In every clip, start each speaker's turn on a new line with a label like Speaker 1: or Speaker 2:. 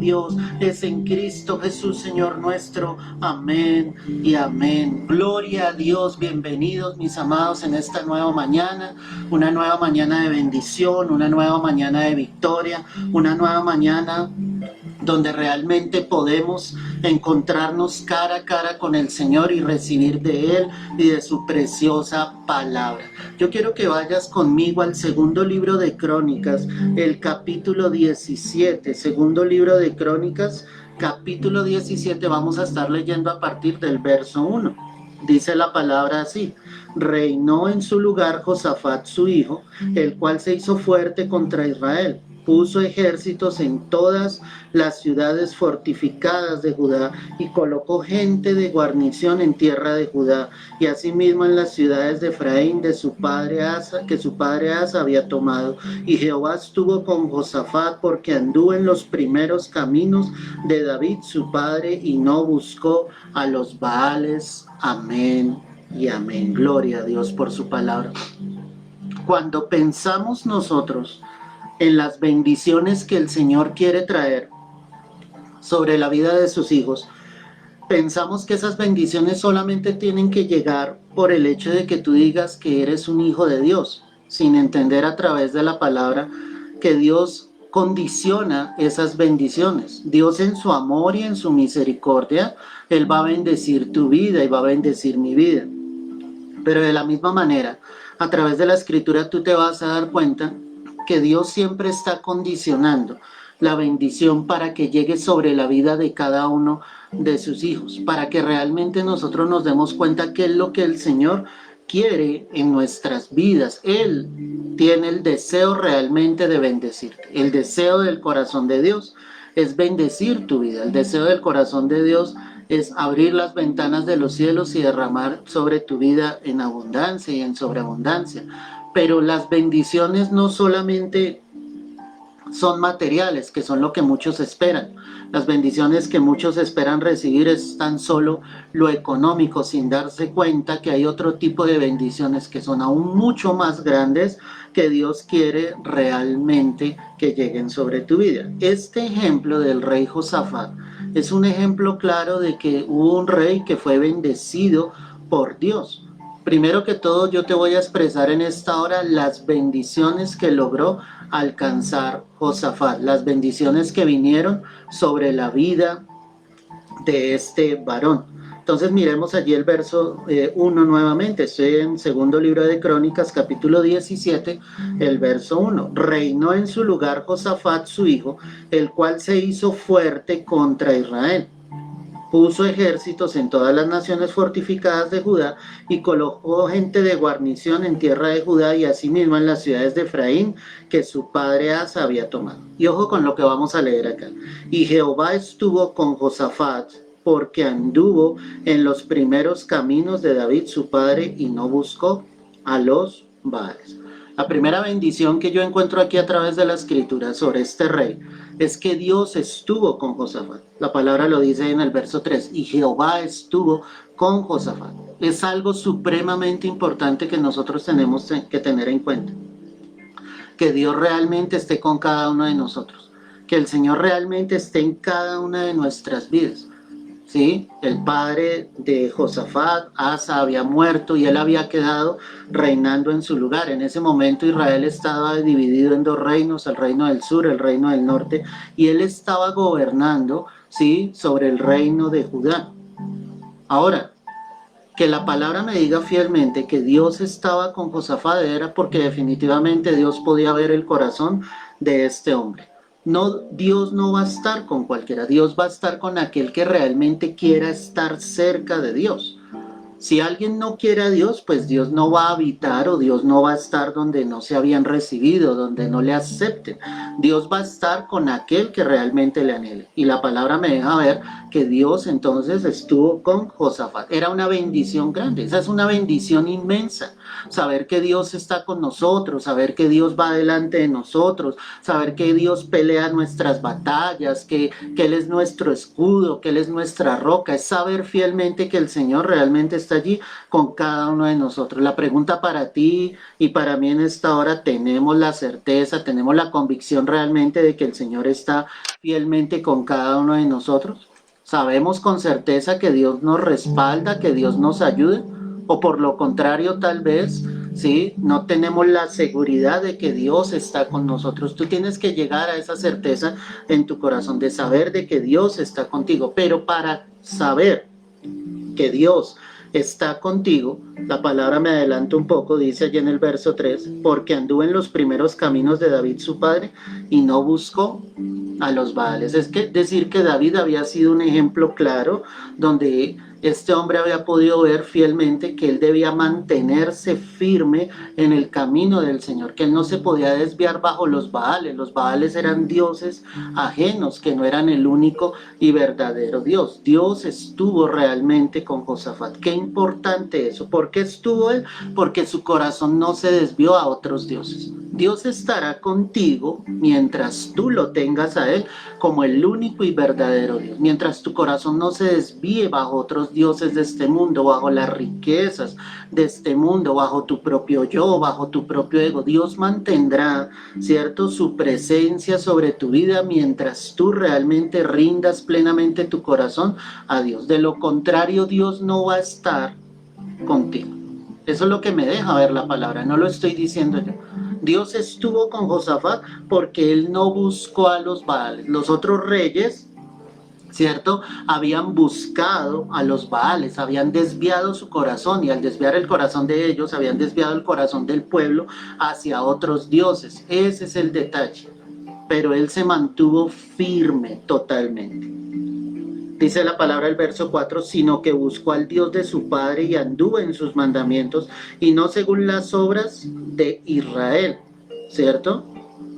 Speaker 1: Dios es en Cristo Jesús, Señor nuestro. Amén y amén. Gloria a Dios. Bienvenidos, mis amados, en esta nueva mañana. Una nueva mañana de bendición, una nueva mañana de victoria, una nueva mañana donde realmente podemos encontrarnos cara a cara con el Señor y recibir de Él y de su preciosa palabra. Yo quiero que vayas conmigo al segundo libro de Crónicas, el capítulo 17, segundo libro de Crónicas, capítulo 17, vamos a estar leyendo a partir del verso 1. Dice la palabra así: reinó en su lugar Josafat su hijo, el cual se hizo fuerte contra Israel. Puso ejércitos en todas las ciudades fortificadas de Judá y colocó gente de guarnición en tierra de Judá y asimismo en las ciudades de Efraín de su padre Asa, que su padre Asa había tomado. Y Jehová estuvo con Josafat porque anduvo en los primeros caminos de David su padre y no buscó a los Baales. Amén y amén. Gloria a Dios por su palabra. Cuando pensamos nosotros en las bendiciones que el Señor quiere traer sobre la vida de sus hijos, pensamos que esas bendiciones solamente tienen que llegar por el hecho de que tú digas que eres un hijo de Dios, sin entender a través de la palabra que Dios condiciona esas bendiciones. Dios en su amor y en su misericordia, Él va a bendecir tu vida y va a bendecir mi vida. Pero de la misma manera, a través de la Escritura tú te vas a dar cuenta que Dios siempre está condicionando la bendición para que llegue sobre la vida de cada uno de sus hijos, para que realmente nosotros nos demos cuenta qué es lo que el Señor quiere en nuestras vidas. Él tiene el deseo realmente de bendecirte. El deseo del corazón de Dios es bendecir tu vida. El deseo del corazón de Dios es abrir las ventanas de los cielos y derramar sobre tu vida en abundancia y en sobreabundancia. Pero las bendiciones no solamente son materiales, que son lo que muchos esperan. Las bendiciones que muchos esperan recibir es tan solo lo económico, sin darse cuenta que hay otro tipo de bendiciones que son aún mucho más grandes que Dios quiere realmente que lleguen sobre tu vida. Este ejemplo del rey Josafat es un ejemplo claro de que hubo un rey que fue bendecido por Dios. Primero que todo, yo te voy a expresar en esta hora las bendiciones que logró alcanzar Josafat, las bendiciones que vinieron sobre la vida de este varón. Entonces miremos allí el verso 1 nuevamente. Estoy en segundo libro de Crónicas, capítulo 17, el verso 1. Reinó en su lugar Josafat su hijo, el cual se hizo fuerte contra Israel. Puso ejércitos en todas las naciones fortificadas de Judá y colocó gente de guarnición en tierra de Judá y asimismo en las ciudades de Efraín que su padre Asa había tomado. Y ojo con lo que vamos a leer acá. Y Jehová estuvo con Josafat porque anduvo en los primeros caminos de David su padre y no buscó a los Baales. La primera bendición que yo encuentro aquí a través de la escritura sobre este rey es que Dios estuvo con Josafat. La palabra lo dice en el verso 3, y Jehová estuvo con Josafat. Es algo supremamente importante que nosotros tenemos que tener en cuenta. Que Dios realmente esté con cada uno de nosotros. Que el Señor realmente esté en cada una de nuestras vidas. ¿Sí? El padre de Josafat, Asa, había muerto y él había quedado reinando en su lugar. En ese momento Israel estaba dividido en dos reinos, el reino del sur, el reino del norte, y él estaba gobernando, ¿sí?, sobre el reino de Judá. Ahora, que la palabra me diga fielmente que Dios estaba con Josafat era porque definitivamente Dios podía ver el corazón de este hombre. No, Dios no va a estar con cualquiera, Dios va a estar con aquel que realmente quiera estar cerca de Dios. Si alguien no quiere a Dios, pues Dios no va a habitar o Dios no va a estar donde no se habían recibido, donde no le acepten. Dios va a estar con aquel que realmente le anhele. Y la palabra me deja ver que Dios entonces estuvo con Josafat. Era una bendición grande, esa es una bendición inmensa. Saber que Dios está con nosotros, saber que Dios va delante de nosotros, saber que Dios pelea nuestras batallas, que Él es nuestro escudo, que Él es nuestra roca, es saber fielmente que el Señor realmente está está allí con cada uno de nosotros. La pregunta para ti y para mí en esta hora, ¿tenemos la certeza, tenemos la convicción realmente de que el Señor está fielmente con cada uno de nosotros? ¿Sabemos con certeza que Dios nos respalda, que Dios nos ayuda? ¿O por lo contrario, tal vez, sí, no tenemos la seguridad de que Dios está con nosotros? Tú tienes que llegar a esa certeza en tu corazón de saber de que Dios está contigo. Pero para saber que Dios está contigo, la palabra me adelanto un poco, dice allí en el verso 3, porque anduvo en los primeros caminos de David su padre y no buscó a los Baales. Es que decir que David había sido un ejemplo claro donde este hombre había podido ver fielmente que él debía mantenerse firme en el camino del Señor, que él no se podía desviar bajo los Baales. Los Baales eran dioses ajenos, que no eran el único y verdadero Dios. Dios estuvo realmente con Josafat. Qué importante eso. ¿Por qué estuvo él? Porque su corazón no se desvió a otros dioses. Dios estará contigo mientras tú lo tengas a él como el único y verdadero Dios. Mientras tu corazón no se desvíe bajo otros dioses de este mundo, bajo las riquezas de este mundo, bajo tu propio yo, bajo tu propio ego, Dios mantendrá, ¿cierto?, su presencia sobre tu vida mientras tú realmente rindas plenamente tu corazón a Dios. De lo contrario, Dios no va a estar contigo. Eso es lo que me deja ver la palabra, no lo estoy diciendo yo. Dios estuvo con Josafat porque él no buscó a los Baales. Los otros reyes, ¿cierto?, habían buscado a los Baales, habían desviado su corazón, y al desviar el corazón de ellos, habían desviado el corazón del pueblo hacia otros dioses. Ese es el detalle. Pero él se mantuvo firme totalmente. Dice la palabra del verso 4, sino que buscó al Dios de su padre y anduvo en sus mandamientos y no según las obras de Israel, ¿cierto?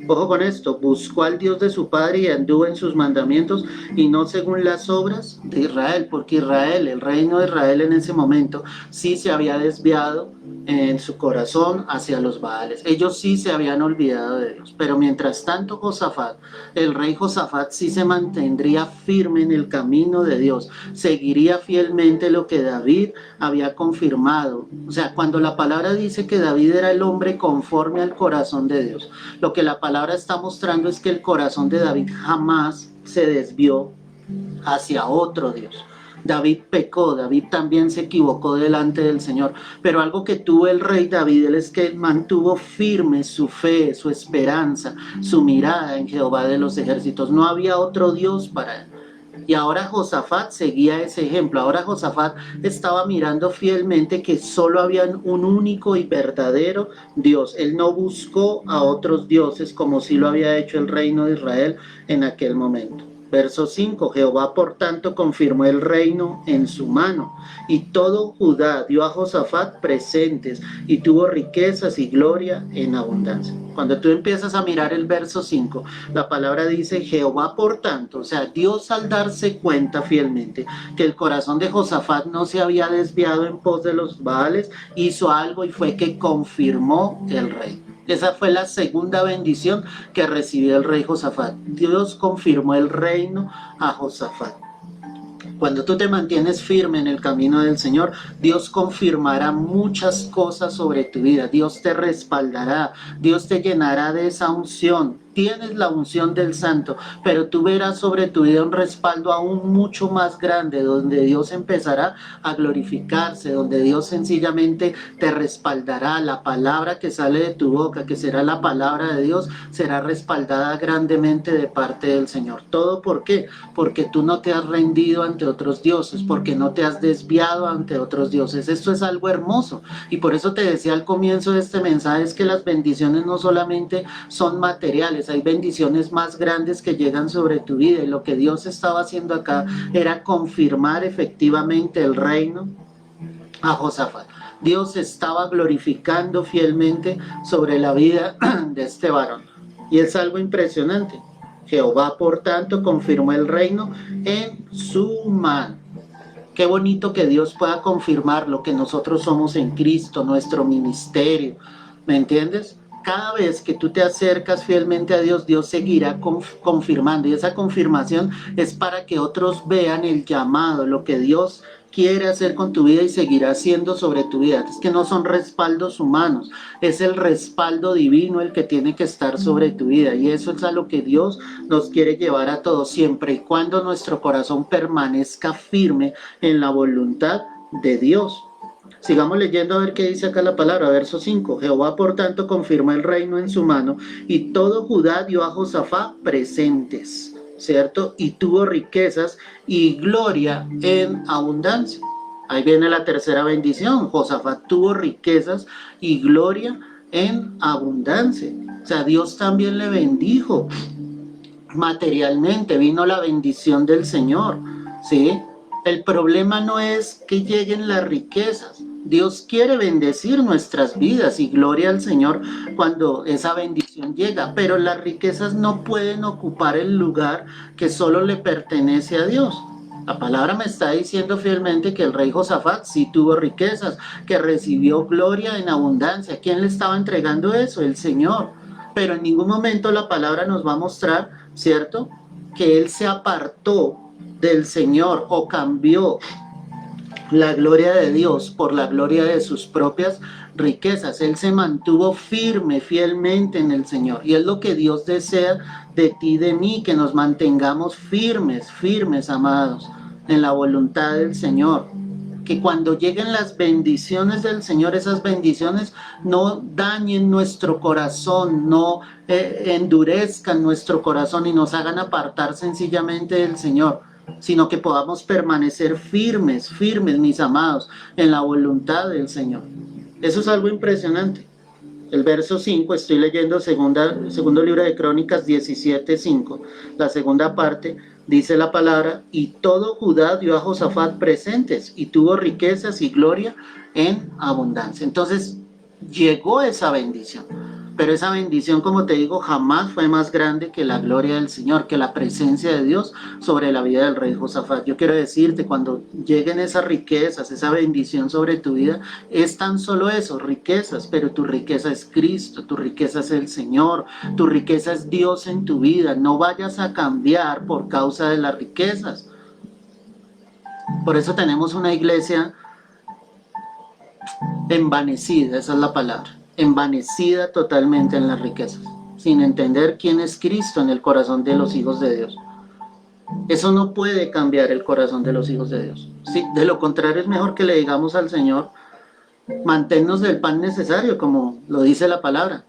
Speaker 1: Ojo con esto, buscó al Dios de su padre y anduvo en sus mandamientos y no según las obras de Israel, porque Israel, el reino de Israel en ese momento, sí se había desviado en su corazón hacia los Baales. Ellos sí se habían olvidado de Dios, pero mientras tanto Josafat, el rey Josafat, sí se mantendría firme en el camino de Dios, seguiría fielmente lo que David había confirmado. O sea, cuando la palabra dice que David era el hombre conforme al corazón de Dios, lo que la palabra está mostrando es que el corazón de David jamás se desvió hacia otro Dios. David pecó, David también se equivocó delante del Señor, pero algo que tuvo el rey David es que mantuvo firme su fe, su esperanza, su mirada en Jehová de los ejércitos. No había otro Dios para él. Y ahora Josafat seguía ese ejemplo. Ahora Josafat estaba mirando fielmente que solo había un único y verdadero Dios. Él no buscó a otros dioses como sí lo había hecho el reino de Israel en aquel momento. Verso 5, Jehová por tanto confirmó el reino en su mano, y todo Judá dio a Josafat presentes, y tuvo riquezas y gloria en abundancia. Cuando tú empiezas a mirar el verso 5, la palabra dice Jehová por tanto, o sea, Dios al darse cuenta fielmente que el corazón de Josafat no se había desviado en pos de los Baales, hizo algo y fue que confirmó el reino. Esa fue la segunda bendición que recibió el rey Josafat. Dios confirmó el reino a Josafat. Cuando tú te mantienes firme en el camino del Señor, Dios confirmará muchas cosas sobre tu vida. Dios te respaldará, Dios te llenará de esa unción. Tienes la unción del Santo, pero tú verás sobre tu vida un respaldo aún mucho más grande, donde Dios empezará a glorificarse, donde Dios sencillamente te respaldará. La palabra que sale de tu boca, que será la palabra de Dios, será respaldada grandemente de parte del Señor. ¿Todo por qué? Porque tú no te has rendido ante otros dioses, porque no te has desviado ante otros dioses. Esto es algo hermoso, y por eso te decía al comienzo de este mensaje, es que las bendiciones no solamente son materiales, hay bendiciones más grandes que llegan sobre tu vida, y lo que Dios estaba haciendo acá era confirmar efectivamente el reino a Josafat. Dios estaba glorificando fielmente sobre la vida de este varón, y es algo impresionante. Jehová por tanto confirmó el reino en su mano. Qué bonito que Dios pueda confirmar lo que nosotros somos en Cristo, nuestro ministerio, ¿me entiendes? Cada vez que tú te acercas fielmente a Dios, Dios seguirá confirmando, y esa confirmación es para que otros vean el llamado, lo que Dios quiere hacer con tu vida y seguirá haciendo sobre tu vida. Es que no son respaldos humanos, es el respaldo divino el que tiene que estar sobre tu vida, y eso es a lo que Dios nos quiere llevar a todos, siempre y cuando nuestro corazón permanezca firme en la voluntad de Dios. Sigamos leyendo a ver qué dice acá la palabra, verso 5. Jehová por tanto confirmó el reino en su mano, y todo Judá dio a Josafat presentes, ¿cierto? Y tuvo riquezas y gloria en abundancia. Ahí viene la tercera bendición. Josafat tuvo riquezas y gloria en abundancia. O sea, Dios también le bendijo materialmente, vino la bendición del Señor, ¿sí? El problema no es que lleguen las riquezas. Dios quiere bendecir nuestras vidas y gloria al Señor cuando esa bendición llega, pero las riquezas no pueden ocupar el lugar que solo le pertenece a Dios. La palabra me está diciendo fielmente que el rey Josafat sí tuvo riquezas, que recibió gloria en abundancia. ¿Quién le estaba entregando eso? El Señor. Pero en ningún momento la palabra nos va a mostrar, ¿cierto?, que él se apartó del Señor o cambió la gloria de Dios por la gloria de sus propias riquezas. Él se mantuvo firme, fielmente en el Señor, y es lo que Dios desea de ti y de mí, que nos mantengamos firmes, amados, en la voluntad del Señor, que cuando lleguen las bendiciones del Señor, esas bendiciones no dañen nuestro corazón, no endurezcan nuestro corazón y nos hagan apartar sencillamente del Señor, sino que podamos permanecer firmes, mis amados, en la voluntad del Señor. Eso es algo impresionante. El verso 5, estoy leyendo segundo libro de Crónicas 17:5, la segunda parte, dice la palabra, y todo Judá dio a Josafat presentes, y tuvo riquezas y gloria en abundancia. Entonces, llegó esa bendición. Pero esa bendición, como te digo, jamás fue más grande que la gloria del Señor, que la presencia de Dios sobre la vida del rey Josafat. Yo quiero decirte, cuando lleguen esas riquezas, esa bendición sobre tu vida, es tan solo eso, riquezas, pero tu riqueza es Cristo, tu riqueza es el Señor, tu riqueza es Dios en tu vida. No vayas a cambiar por causa de las riquezas. Por eso tenemos una iglesia envanecida, esa es la palabra. Envanecida totalmente en las riquezas, sin entender quién es Cristo en el corazón de los hijos de Dios. Eso no puede cambiar el corazón de los hijos de Dios. Sí, de lo contrario, es mejor que le digamos al Señor, manténnos del pan necesario, como lo dice la palabra.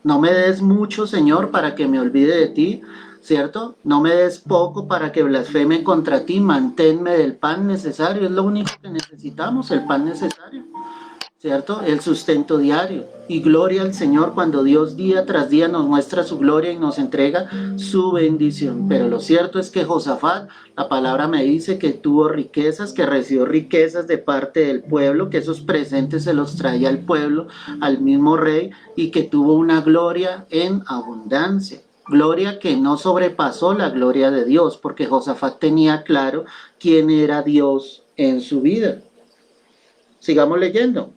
Speaker 1: No me des mucho, Señor, para que me olvide de ti, ¿cierto? No me des poco para que blasfeme contra ti, manténme del pan necesario. Es lo único que necesitamos, el pan necesario, ¿cierto? El sustento diario. Y gloria al Señor cuando Dios día tras día nos muestra su gloria y nos entrega su bendición. Pero lo cierto es que Josafat, la palabra me dice que tuvo riquezas, que recibió riquezas de parte del pueblo, que esos presentes se los traía al pueblo, al mismo rey, y que tuvo una gloria en abundancia. Gloria que no sobrepasó la gloria de Dios, porque Josafat tenía claro quién era Dios en su vida. Sigamos leyendo.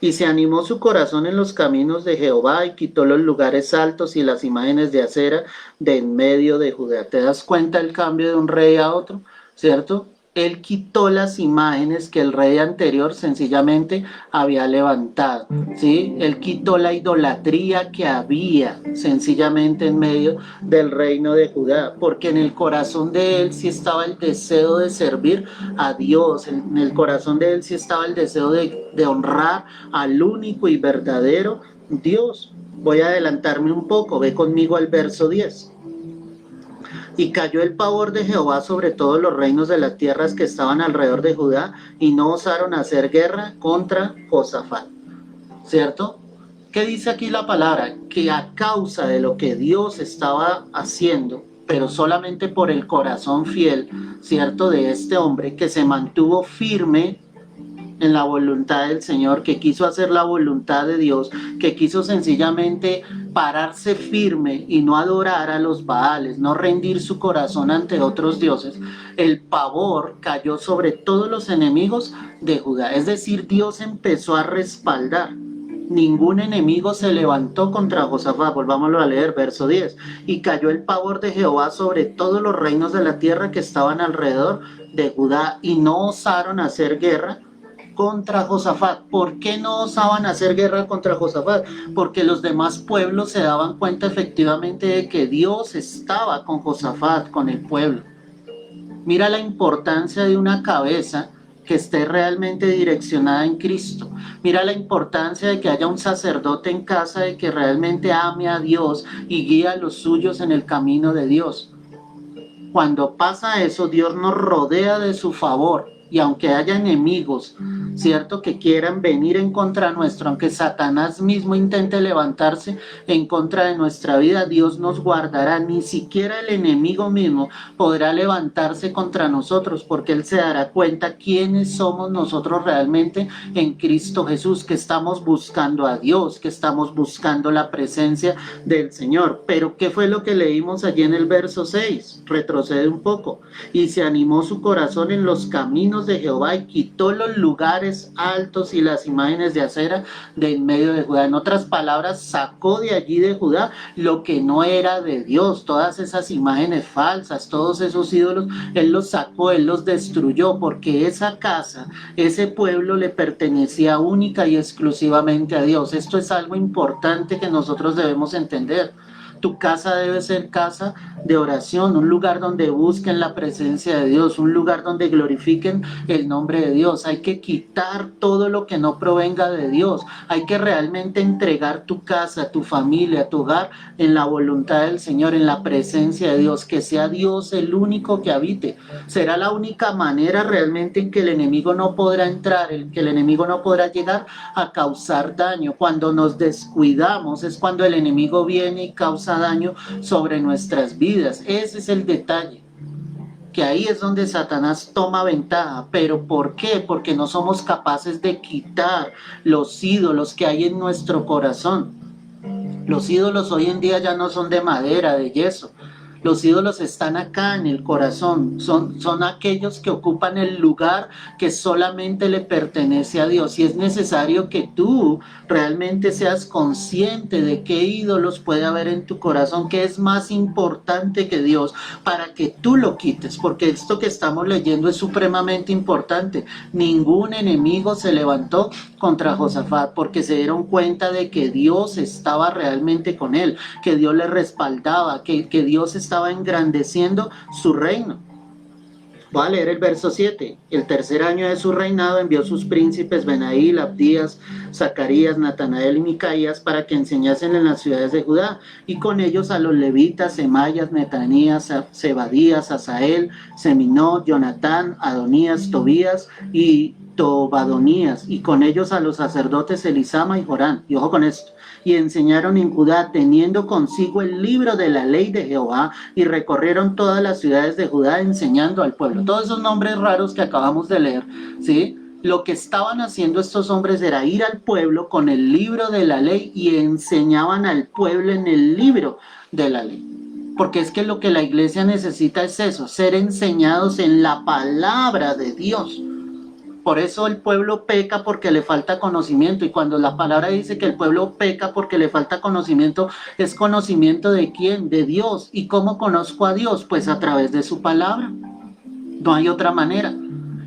Speaker 1: Y se animó su corazón en los caminos de Jehová y quitó los lugares altos y las imágenes de acera de en medio de Judá. ¿Te das cuenta el cambio de un rey a otro? ¿Cierto? Él quitó las imágenes que el rey anterior sencillamente había levantado, ¿sí? Él quitó la idolatría que había sencillamente en medio del reino de Judá, porque en el corazón de él sí estaba el deseo de servir a Dios, en el corazón de él sí estaba el deseo de honrar al único y verdadero Dios. Voy a adelantarme un poco, ve conmigo al verso 10. Y cayó el pavor de Jehová sobre todos los reinos de las tierras que estaban alrededor de Judá, y no osaron hacer guerra contra Josafat. ¿Cierto? ¿Qué dice aquí la palabra? Que a causa de lo que Dios estaba haciendo, pero solamente por el corazón fiel, ¿cierto?, de este hombre que se mantuvo firme en la voluntad del Señor, que quiso hacer la voluntad de Dios, que quiso sencillamente pararse firme y no adorar a los Baales, no rendir su corazón ante otros dioses, el pavor cayó sobre todos los enemigos de Judá. Es decir, Dios empezó a respaldar Ningún enemigo se levantó contra Josafat. Volvámoslo a leer, verso 10. Y cayó el pavor de Jehová sobre todos los reinos de la tierra que estaban alrededor de Judá y no osaron hacer guerra contra Josafat. ¿Por qué no osaban hacer guerra contra Josafat? Porque los demás pueblos se daban cuenta efectivamente de que Dios estaba con Josafat, con el pueblo. Mira la importancia de una cabeza que esté realmente direccionada en Cristo. Mira la importancia de que haya un sacerdote en casa, de que realmente ame a Dios y guíe a los suyos en el camino de Dios. Cuando pasa eso, Dios nos rodea de su favor. Y aunque haya enemigos, ¿cierto?, que quieran venir en contra nuestro, aunque Satanás mismo intente levantarse en contra de nuestra vida, Dios nos guardará. Ni siquiera el enemigo mismo podrá levantarse contra nosotros, porque Él se dará cuenta quiénes somos nosotros realmente en Cristo Jesús, que estamos buscando a Dios, que estamos buscando la presencia del Señor. Pero ¿qué fue lo que leímos allí en el verso 6? Retrocede un poco. Y se animó su corazón en los caminos de Jehová y quitó los lugares altos y las imágenes de acera de en medio de Judá. En otras palabras, sacó de allí de Judá lo que no era de Dios, todas esas imágenes falsas, todos esos ídolos, Él los sacó, Él los destruyó, porque esa casa, ese pueblo le pertenecía única y exclusivamente a Dios. Esto es algo importante que nosotros debemos entender. Tu casa debe ser casa de oración, un lugar donde busquen la presencia de Dios, un lugar donde glorifiquen el nombre de Dios. Hay que quitar todo lo que no provenga de Dios. Hay que realmente entregar tu casa, tu familia, tu hogar en la voluntad del Señor, en la presencia de Dios. Que sea Dios el único que habite. Será la única manera realmente en que el enemigo no podrá entrar, en que el enemigo no podrá llegar a causar daño. Cuando nos descuidamos es cuando el enemigo viene y causa daño sobre nuestras vidas. Ese es el detalle, que ahí es donde Satanás toma ventaja. ¿Pero por qué? Porque no somos capaces de quitar los ídolos que hay en nuestro corazón. Los ídolos hoy en día ya no son de madera, de yeso. Los ídolos están acá en el corazón, son aquellos que ocupan el lugar que solamente le pertenece a Dios. Y es necesario que tú realmente seas consciente de qué ídolos puede haber en tu corazón, que es más importante que Dios, para que tú lo quites, porque esto que estamos leyendo es supremamente importante. Ningún enemigo se levantó contra Josafat, porque se dieron cuenta de que Dios estaba realmente con él, que Dios le respaldaba, que Dios estaba engrandeciendo su reino. Voy a leer el verso 7. El tercer año de su reinado envió sus príncipes Benaí, Abdías, Zacarías, Natanael y Micaías para que enseñasen en las ciudades de Judá, y con ellos a los levitas, Semaías, Netanías, Zebadías, Asael, Seminó, Jonatán, Adonías, Tobías y Tobadonías, y con ellos a los sacerdotes Elisama y Jorán. Y ojo con esto. Y enseñaron en Judá, teniendo consigo el libro de la ley de Jehová, y recorrieron todas las ciudades de Judá enseñando al pueblo. Todos esos nombres raros que acabamos de leer, ¿sí? Lo que estaban haciendo estos hombres era ir al pueblo con el libro de la ley y enseñaban al pueblo en el libro de la ley. Porque es que lo que la iglesia necesita es eso, ser enseñados en la palabra de Dios. Por eso el pueblo peca porque le falta conocimiento, y cuando la palabra dice que el pueblo peca porque le falta conocimiento, es conocimiento de quién, de Dios. ¿Y cómo conozco a Dios? Pues a través de su palabra. No hay otra manera.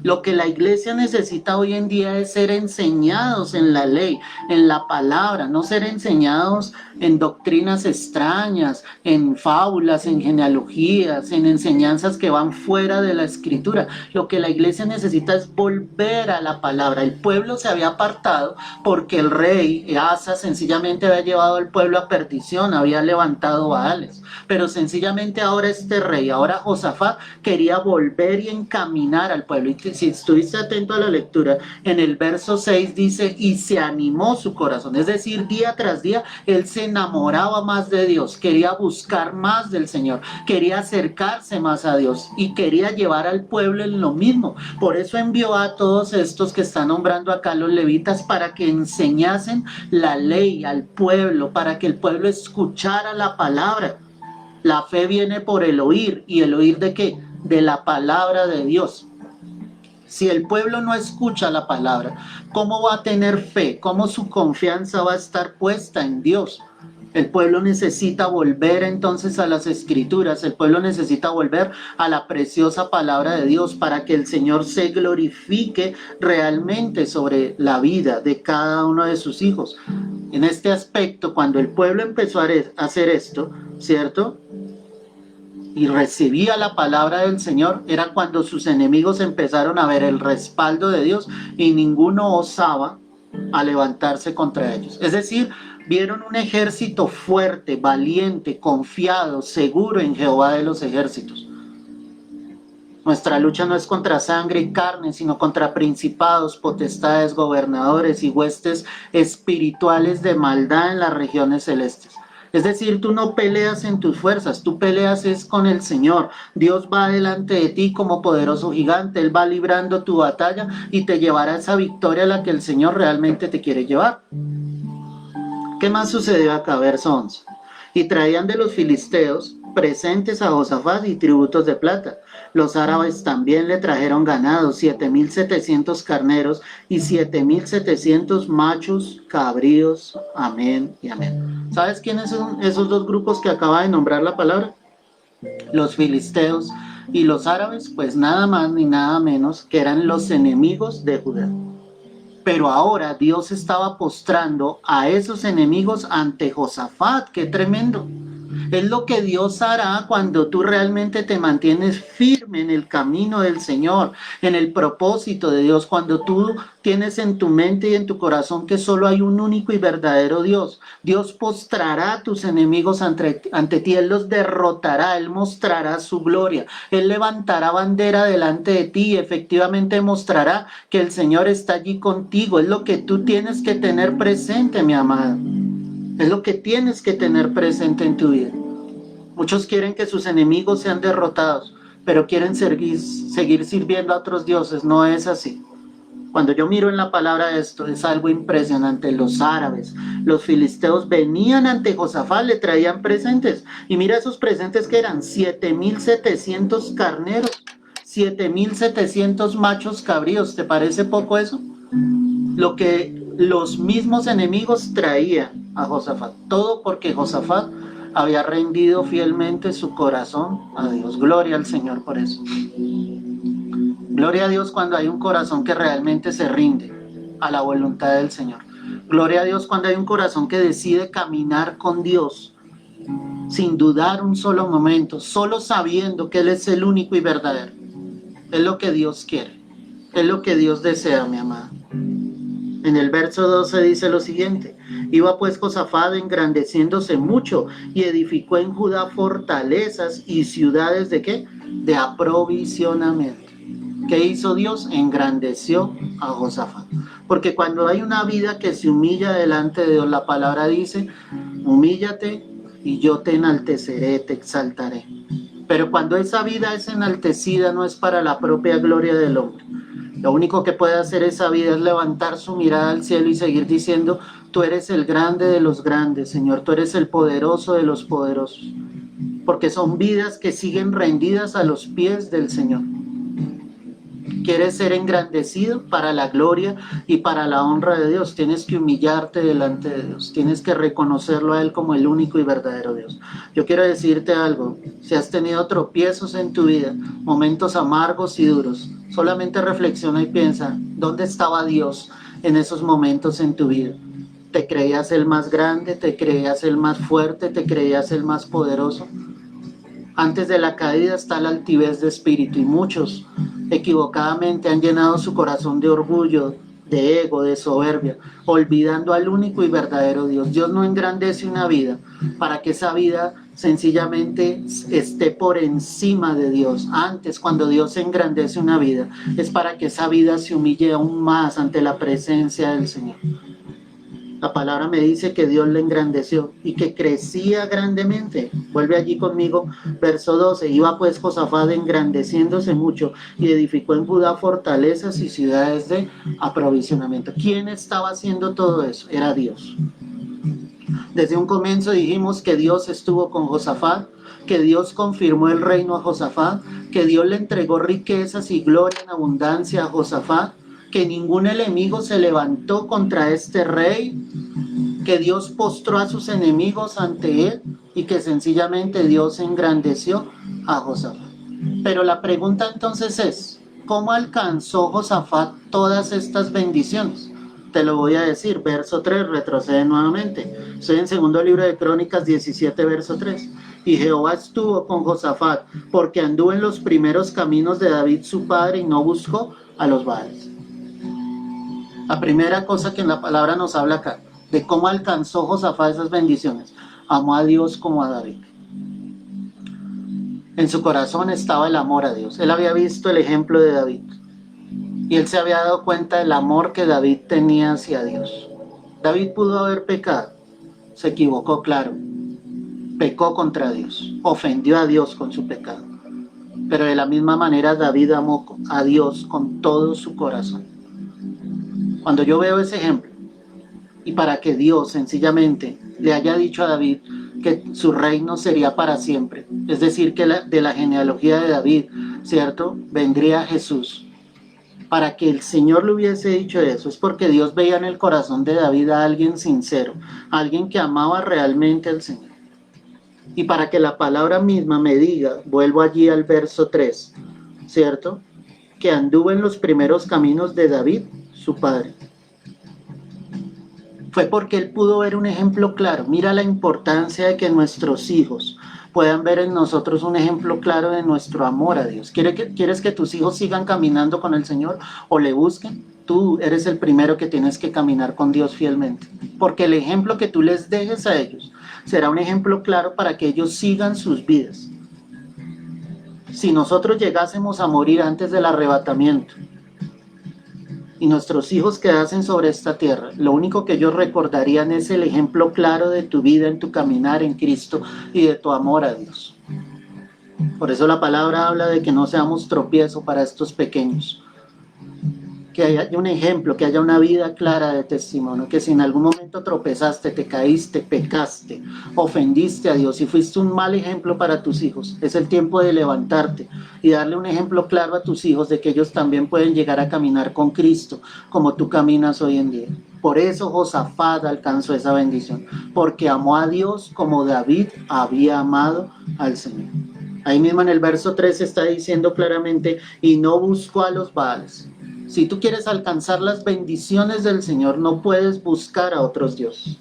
Speaker 1: Lo que la iglesia necesita hoy en día es ser enseñados en la ley, en la palabra, no ser enseñados en doctrinas extrañas, en fábulas, en genealogías, en enseñanzas que van fuera de la escritura. Lo que la iglesia necesita es volver a la palabra. El pueblo se había apartado porque el rey Asa sencillamente había llevado al pueblo a perdición, había levantado Baales. Pero sencillamente ahora este rey, ahora Josafat, quería volver y encaminar al pueblo. Y si estuviste atento a la lectura, en el verso 6 dice, y se animó su corazón. Es decir, día tras día, él se enamoraba más de Dios, quería buscar más del Señor, quería acercarse más a Dios y quería llevar al pueblo en lo mismo. Por eso envió a todos estos que están nombrando acá los levitas para que enseñasen la ley al pueblo, para que el pueblo escuchara la palabra. La fe viene por el oír, ¿y el oír de qué? De la palabra de Dios. Si el pueblo no escucha la palabra, ¿cómo va a tener fe? ¿Cómo su confianza va a estar puesta en Dios? El pueblo necesita volver entonces a las escrituras, el pueblo necesita volver a la preciosa palabra de Dios para que el Señor se glorifique realmente sobre la vida de cada uno de sus hijos. En este aspecto, cuando el pueblo empezó a hacer esto, ¿cierto? Y recibía la palabra del Señor, era cuando sus enemigos empezaron a ver el respaldo de Dios y ninguno osaba a levantarse contra ellos. Es decir, vieron un ejército fuerte, valiente, confiado, seguro en Jehová de los ejércitos. Nuestra lucha no es contra sangre y carne, sino contra principados, potestades, gobernadores y huestes espirituales de maldad en las regiones celestes. Es decir, tú no peleas en tus fuerzas, tú peleas es con el Señor. Dios va delante de ti como poderoso gigante, Él va librando tu batalla y te llevará a esa victoria a la que el Señor realmente te quiere llevar. ¿Qué más sucedió acá? Verso 11. Y traían de los filisteos presentes a Josafat y tributos de plata. Los árabes también le trajeron ganado, 7,700 carneros y 7,700 machos cabríos. Amén y amén. ¿Sabes quiénes son esos dos grupos que acaba de nombrar la palabra? Los filisteos y los árabes, pues nada más ni nada menos que eran los enemigos de Judá. Pero ahora Dios estaba postrando a esos enemigos ante Josafat. ¡Qué tremendo! Es lo que Dios hará cuando tú realmente te mantienes firme en el camino del Señor, en el propósito de Dios, cuando tú tienes en tu mente y en tu corazón que solo hay un único y verdadero Dios. Dios postrará a tus enemigos ante ti, Él los derrotará, Él mostrará su gloria, Él levantará bandera delante de ti y efectivamente mostrará que el Señor está allí contigo. Es lo que tú tienes que tener presente, mi amada. Es lo que tienes que tener presente en tu vida. Muchos quieren que sus enemigos sean derrotados, pero quieren seguir sirviendo a otros dioses. No es así. Cuando yo miro en la palabra esto, es algo impresionante. Los árabes, los filisteos venían ante Josafat, le traían presentes. Y mira esos presentes que eran 7,700 carneros, 7,700 machos cabríos. ¿Te parece poco eso? Lo que los mismos enemigos traían a Josafat. Todo porque Josafat había rendido fielmente su corazón a Dios. Gloria al Señor por eso. Gloria a Dios cuando hay un corazón que realmente se rinde a la voluntad del Señor. Gloria a Dios cuando hay un corazón que decide caminar con Dios sin dudar un solo momento, solo sabiendo que Él es el único y verdadero. Es lo que Dios quiere. Es lo que Dios desea, mi amada. En el verso 12 dice lo siguiente: iba pues Josafat engrandeciéndose mucho y edificó en Judá fortalezas y ciudades ¿de qué? De aprovisionamiento. ¿Qué hizo Dios? Engrandeció a Josafat. Porque cuando hay una vida que se humilla delante de Dios, la palabra dice: humíllate y yo te enalteceré, te exaltaré. Pero cuando esa vida es enaltecida, no es para la propia gloria del hombre. Lo único que puede hacer esa vida es levantar su mirada al cielo y seguir diciendo: tú eres el grande de los grandes, Señor, tú eres el poderoso de los poderosos. Porque son vidas que siguen rendidas a los pies del Señor. ¿Quieres ser engrandecido para la gloria y para la honra de Dios? Tienes que humillarte delante de Dios. Tienes que reconocerlo a Él como el único y verdadero Dios. Yo quiero decirte algo. Si has tenido tropiezos en tu vida, momentos amargos y duros, solamente reflexiona y piensa: ¿dónde estaba Dios en esos momentos en tu vida? ¿Te creías el más grande? ¿Te creías el más fuerte? ¿Te creías el más poderoso? Antes de la caída está la altivez de espíritu, y muchos equivocadamente han llenado su corazón de orgullo, de ego, de soberbia, olvidando al único y verdadero Dios. Dios no engrandece una vida para que esa vida sencillamente esté por encima de Dios. Antes, cuando Dios engrandece una vida, es para que esa vida se humille aún más ante la presencia del Señor. La palabra me dice que Dios le engrandeció y que crecía grandemente. Vuelve allí conmigo, verso 12. Iba pues Josafat engrandeciéndose mucho y edificó en Judá fortalezas y ciudades de aprovisionamiento. ¿Quién estaba haciendo todo eso? Era Dios. Desde un comienzo dijimos que Dios estuvo con Josafat, que Dios confirmó el reino a Josafat, que Dios le entregó riquezas y gloria en abundancia a Josafat, que ningún enemigo se levantó contra este rey, que Dios postró a sus enemigos ante él y que sencillamente Dios engrandeció a Josafat. Pero la pregunta entonces es, ¿cómo alcanzó Josafat todas estas bendiciones? Te lo voy a decir, verso 3, retrocede nuevamente. Estoy en segundo libro de Crónicas 17, verso 3. Y Jehová estuvo con Josafat, porque anduvo en los primeros caminos de David su padre y no buscó a los Baales. La primera cosa que en la palabra nos habla acá, de cómo alcanzó Josafat esas bendiciones. Amó a Dios como a David. En su corazón estaba el amor a Dios. Él había visto el ejemplo de David. Y él se había dado cuenta del amor que David tenía hacia Dios. David pudo haber pecado. Se equivocó, claro. Pecó contra Dios. Ofendió a Dios con su pecado. Pero de la misma manera David amó a Dios con todo su corazón. Cuando yo veo ese ejemplo, y para que Dios sencillamente le haya dicho a David que su reino sería para siempre, es decir, que de la genealogía de David, ¿cierto?, vendría Jesús. Para que el Señor le hubiese dicho eso, es porque Dios veía en el corazón de David a alguien sincero, a alguien que amaba realmente al Señor. Y para que la palabra misma me diga, vuelvo allí al verso 3, ¿cierto?, que anduvo en los primeros caminos de David, su padre. Fue porque él pudo ver un ejemplo claro. Mira la importancia de que nuestros hijos puedan ver en nosotros un ejemplo claro de nuestro amor a Dios. ¿Quieres que tus hijos sigan caminando con el Señor o le busquen? Tú eres el primero que tienes que caminar con Dios fielmente. Porque el ejemplo que tú les dejes a ellos será un ejemplo claro para que ellos sigan sus vidas. Si nosotros llegásemos a morir antes del arrebatamiento, y nuestros hijos quedasen sobre esta tierra, lo único que ellos recordarían es el ejemplo claro de tu vida, en tu caminar en Cristo y de tu amor a Dios. Por eso la palabra habla de que no seamos tropiezo para estos pequeños. Que haya un ejemplo, que haya una vida clara de testimonio, que si en algún momento tropezaste, te caíste, pecaste, ofendiste a Dios y fuiste un mal ejemplo para tus hijos, es el tiempo de levantarte y darle un ejemplo claro a tus hijos de que ellos también pueden llegar a caminar con Cristo como tú caminas hoy en día. Por eso Josafat alcanzó esa bendición, porque amó a Dios como David había amado al Señor. Ahí mismo en el verso 3 está diciendo claramente, y no buscó a los Baales. Si tú quieres alcanzar las bendiciones del Señor, no puedes buscar a otros dioses.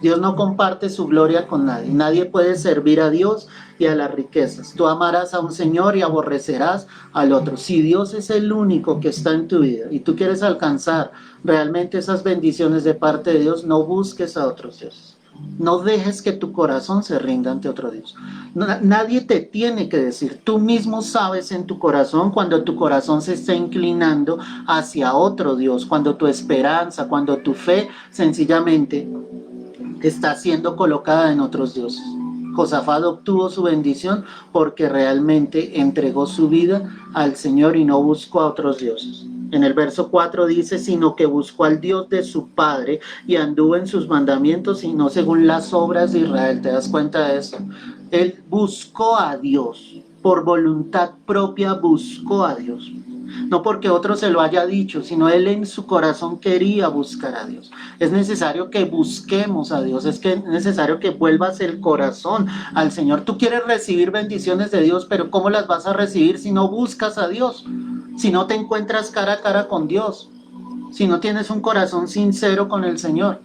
Speaker 1: Dios no comparte su gloria con nadie. Nadie puede servir a Dios y a las riquezas. Tú amarás a un Señor y aborrecerás al otro. Si Dios es el único que está en tu vida y tú quieres alcanzar realmente esas bendiciones de parte de Dios, no busques a otros dioses. No dejes que tu corazón se rinda ante otro Dios. Nadie te tiene que decir. Tú mismo sabes en tu corazón cuando tu corazón se está inclinando hacia otro Dios, cuando tu esperanza, cuando tu fe sencillamente está siendo colocada en otros dioses. Josafat obtuvo su bendición porque realmente entregó su vida al Señor y no buscó a otros dioses. En el verso 4 dice, sino que buscó al Dios de su padre y anduvo en sus mandamientos y no según las obras de Israel. ¿Te das cuenta de eso? Él buscó a Dios, por voluntad propia buscó a Dios. No porque otro se lo haya dicho, sino él en su corazón quería buscar a Dios. Es necesario que busquemos a Dios, es necesario que vuelvas el corazón al Señor. Tú quieres recibir bendiciones de Dios, pero ¿cómo las vas a recibir si no buscas a Dios? Si no te encuentras cara a cara con Dios, si no tienes un corazón sincero con el Señor.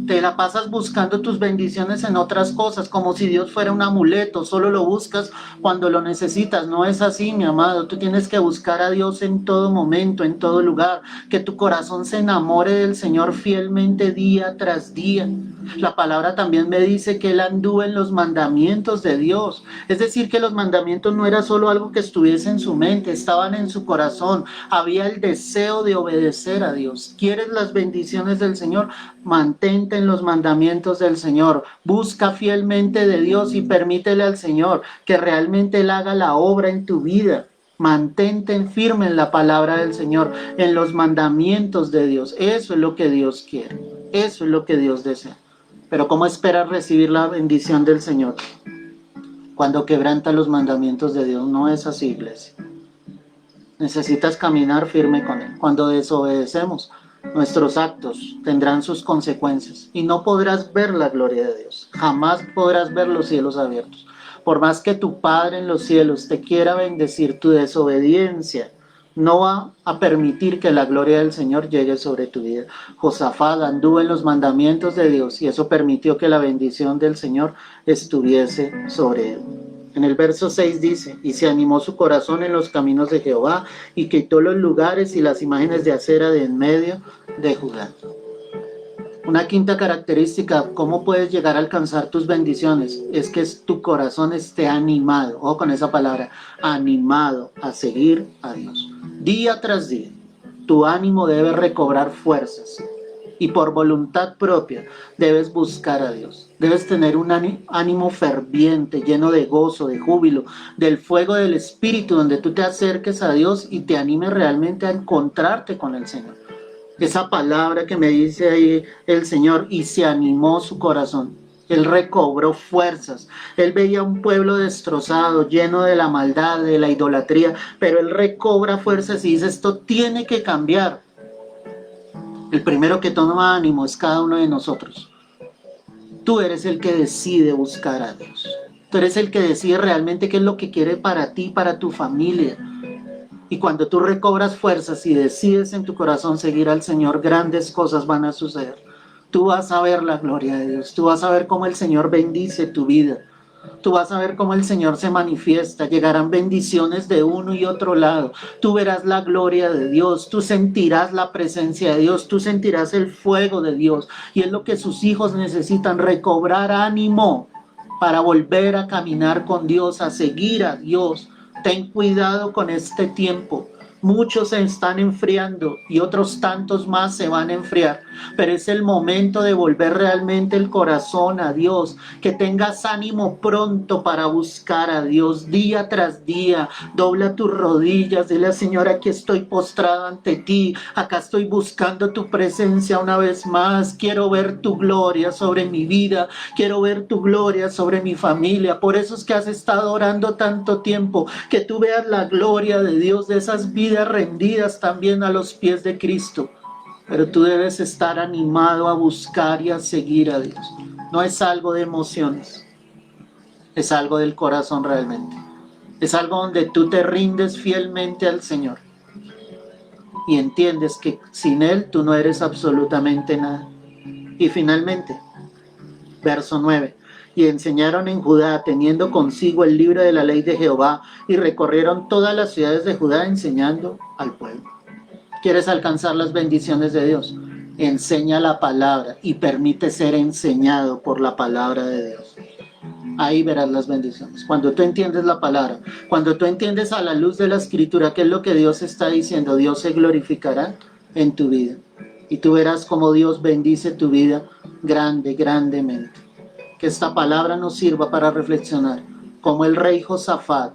Speaker 1: Te la pasas buscando tus bendiciones en otras cosas, como si Dios fuera un amuleto, solo lo buscas cuando lo necesitas. No es así, mi amado. Tú tienes que buscar a Dios en todo momento, en todo lugar. Que tu corazón se enamore del Señor fielmente día tras día. La palabra también me dice que él anduvo en los mandamientos de Dios. Es decir, que los mandamientos no era solo algo que estuviese en su mente, estaban en su corazón. Había el deseo de obedecer a Dios. ¿Quieres las bendiciones del Señor? Mantente en los mandamientos del Señor. Busca fielmente de Dios y permítele al Señor que realmente Él haga la obra en tu vida. Mantente firme en la palabra del Señor, en los mandamientos de Dios. Eso es lo que Dios quiere. Eso es lo que Dios desea. Pero ¿cómo esperas recibir la bendición del Señor? cuando quebranta los mandamientos de Dios. No es así, iglesia. Necesitas caminar firme con Él. Cuando desobedecemos, nuestros actos tendrán sus consecuencias y no podrás ver la gloria de Dios. Jamás podrás ver los cielos abiertos. Por más que tu Padre en los cielos te quiera bendecir, tu desobediencia no va a permitir que la gloria del Señor llegue sobre tu vida. Josafat anduvo en los mandamientos de Dios y eso permitió que la bendición del Señor estuviese sobre él. En el verso 6 dice, y se animó su corazón en los caminos de Jehová y quitó los lugares y las imágenes de acera de en medio de Judá. Una quinta característica, ¿cómo puedes llegar a alcanzar tus bendiciones? Es que tu corazón esté animado, ojo con esa palabra, animado a seguir a Dios. Día tras día, tu ánimo debe recobrar fuerzas y por voluntad propia debes buscar a Dios. Debes tener un ánimo ferviente, lleno de gozo, de júbilo, del fuego del Espíritu, donde tú te acerques a Dios y te animes realmente a encontrarte con el Señor. Esa palabra que me dice ahí el Señor, y se animó su corazón. Él recobró fuerzas. Él veía un pueblo destrozado, lleno de la maldad, de la idolatría, pero él recobra fuerzas y dice, esto tiene que cambiar. El primero que toma ánimo es cada uno de nosotros. Tú eres el que decide buscar a Dios. Tú eres el que decide realmente qué es lo que quiere para ti, para tu familia. Y cuando tú recobras fuerzas y decides en tu corazón seguir al Señor, grandes cosas van a suceder. Tú vas a ver la gloria de Dios. Tú vas a ver cómo el Señor bendice tu vida. Tú vas a ver cómo el Señor se manifiesta. Llegarán bendiciones de uno y otro lado. Tú verás la gloria de Dios. Tú sentirás la presencia de Dios. Tú sentirás el fuego de Dios. Y es lo que sus hijos necesitan, recobrar ánimo para volver a caminar con Dios, a seguir a Dios. Ten cuidado con este tiempo. Muchos se están enfriando y otros tantos más se van a enfriar. Pero es el momento de volver realmente el corazón a Dios. Que tengas ánimo pronto para buscar a Dios día tras día. Dobla tus rodillas. Dile al Señor, aquí estoy postrado ante ti. Acá estoy buscando tu presencia una vez más. Quiero ver tu gloria sobre mi vida. Quiero ver tu gloria sobre mi familia. Por eso es que has estado orando tanto tiempo. Que tú veas la gloria de Dios, de esas vidas rendidas también a los pies de Cristo. Pero tú debes estar animado a buscar y a seguir a Dios. No es algo de emociones, es algo del corazón realmente. Es algo donde tú te rindes fielmente al Señor y entiendes que sin Él tú no eres absolutamente nada. Y finalmente, verso 9. Y enseñaron en Judá, teniendo consigo el libro de la ley de Jehová, y recorrieron todas las ciudades de Judá enseñando al pueblo. ¿Quieres alcanzar las bendiciones de Dios? Enseña la palabra y permite ser enseñado por la palabra de Dios. Ahí verás las bendiciones. Cuando tú entiendes la palabra, cuando tú entiendes a la luz de la Escritura qué es lo que Dios está diciendo, Dios se glorificará en tu vida. Y tú verás cómo Dios bendice tu vida grandemente. Que esta palabra nos sirva para reflexionar cómo el rey Josafat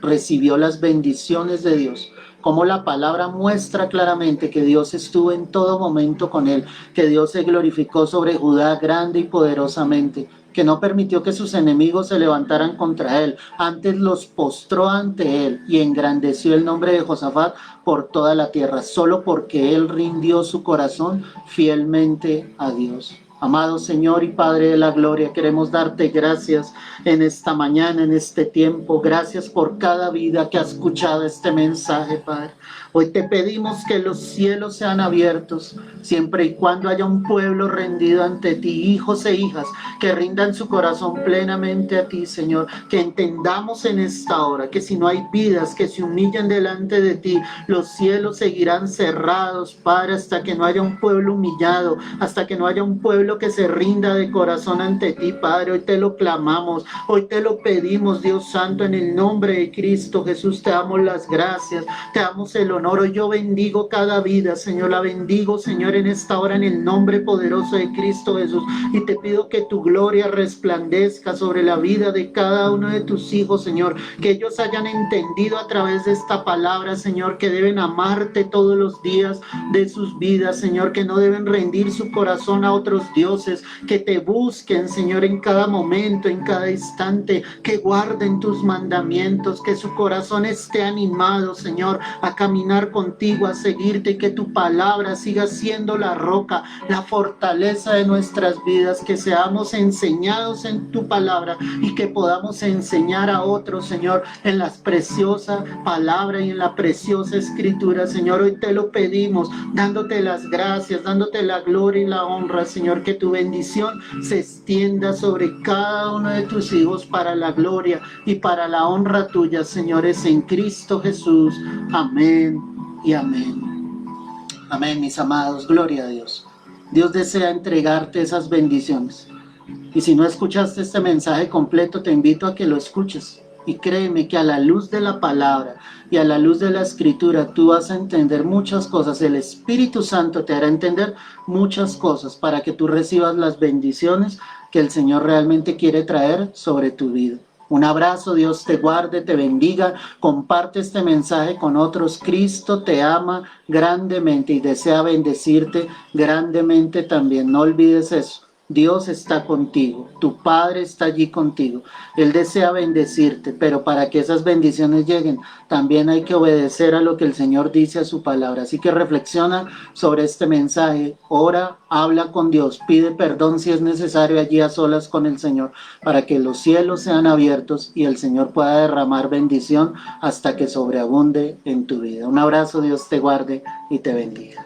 Speaker 1: recibió las bendiciones de Dios, cómo la palabra muestra claramente que Dios estuvo en todo momento con él, que Dios se glorificó sobre Judá grande y poderosamente, que no permitió que sus enemigos se levantaran contra él, antes los postró ante él y engrandeció el nombre de Josafat por toda la tierra, solo porque él rindió su corazón fielmente a Dios. Amado Señor y Padre de la Gloria, queremos darte gracias en esta mañana, en este tiempo. Gracias por cada vida que ha escuchado este mensaje, Padre. Hoy te pedimos que los cielos sean abiertos, siempre y cuando haya un pueblo rendido ante ti, hijos e hijas que rindan su corazón plenamente a ti, Señor. Que entendamos en esta hora que si no hay vidas que se humillen delante de ti, los cielos seguirán cerrados, Padre, hasta que no haya un pueblo humillado, hasta que no haya un pueblo que se rinda de corazón ante ti, Padre. Hoy te lo clamamos, hoy te lo pedimos, Dios Santo, en el nombre de Cristo Jesús. Te damos las gracias, te damos el honor. Hoy yo bendigo cada vida, Señor, la bendigo, Señor, en esta hora, en el nombre poderoso de Cristo Jesús. Y te pido que tu gloria resplandezca sobre la vida de cada uno de tus hijos, Señor. Que ellos hayan entendido a través de esta palabra, Señor, que deben amarte todos los días de sus vidas, Señor. Que no deben rendir su corazón a otros dioses, que te busquen, Señor, en cada momento, en cada instante, que guarden tus mandamientos, que su corazón esté animado, Señor, a caminar contigo, a seguirte, y que tu palabra siga siendo la roca, la fortaleza de nuestras vidas, que seamos enseñados en tu palabra y que podamos enseñar a otros, Señor, en la preciosa palabra y en la preciosa escritura. Señor, hoy te lo pedimos, dándote las gracias, dándote la gloria y la honra, Señor, que tu bendición se extienda sobre cada uno de tus hijos para la gloria y para la honra tuya, señores, en Cristo Jesús. Amén y amén. Amén, mis amados, gloria a Dios. Dios desea entregarte esas bendiciones. Y si no escuchaste este mensaje completo, te invito a que lo escuches. Y créeme que a la luz de la palabra y a la luz de la escritura tú vas a entender muchas cosas. El Espíritu Santo te hará entender muchas cosas para que tú recibas las bendiciones que el Señor realmente quiere traer sobre tu vida. Un abrazo, Dios te guarde, te bendiga, comparte este mensaje con otros. Cristo te ama grandemente y desea bendecirte grandemente también. No olvides eso. Dios está contigo, tu Padre está allí contigo. Él desea bendecirte, pero para que esas bendiciones lleguen, también hay que obedecer a lo que el Señor dice a su palabra. Así que reflexiona sobre este mensaje, ora, habla con Dios, pide perdón si es necesario allí a solas con el Señor, para que los cielos sean abiertos y el Señor pueda derramar bendición hasta que sobreabunde en tu vida. Un abrazo, Dios te guarde y te bendiga.